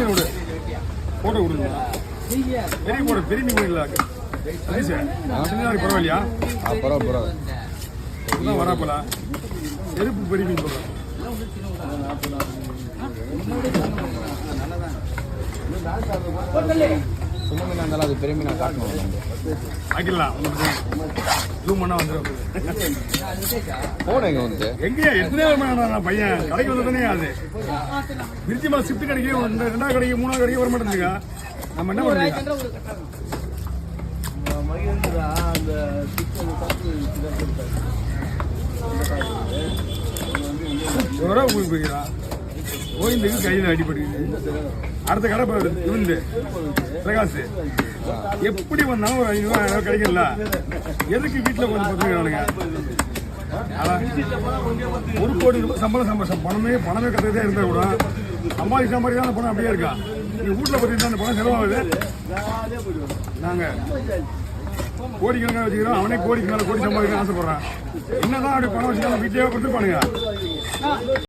விடு போட்டோ கொடுங்க பெரிய போட பெரிய மீன் இல்லை சின்னதாக பரவாயில்லையா பரவாயில்ல வராப்பல செருப்பு பெரிய மீன் சொல்கிறேன் சின்ன மீனாக இருந்தாலும் அது பெரிய மீனாக காட்டணும் ஆக்கிடலாம் ஜூம் பண்ணா வந்துடும் போன எங்கே வந்து எங்கேயா எத்தனை பையன் கடைக்கு வந்ததுனே அது திருச்சி மாதம் ஷிஃப்ட் கடைக்கு 2ஆவது கடைக்கு 3ஆவது கடைக்கு வர மாட்டேங்குதுங்க நம்ம என்ன பண்ணுறோம் போய்க்கிறான் கோயிலுக்கு கையில் அடிபடுது அடுத்த கடை இருந்து பிரகாஷ் எப்படி வந்தாலும் ஒரு 500 கிடைக்கல எதுக்கு வீட்டில் கொஞ்சம் பார்த்துக்கிறானுங்க ஒரு கோடி ரூபாய் சம்பளம் பணமே கட்டுறதே இருந்தா கூட சம்பாதிக்க தான் பணம் அப்படியே இருக்கா நீ வீட்டில் பார்த்துட்டு அந்த பணம் செலவாகுது நாங்கள் கோடிக்கணக்காக வச்சுக்கிறோம் அவனே கோடிக்கு மேலே கோடி சம்பாதிக்க ஆசைப்படுறான் என்னதான் அப்படி பணம் வச்சுக்கலாம் வீட்டையே கொடுத்துருப்பானுங்க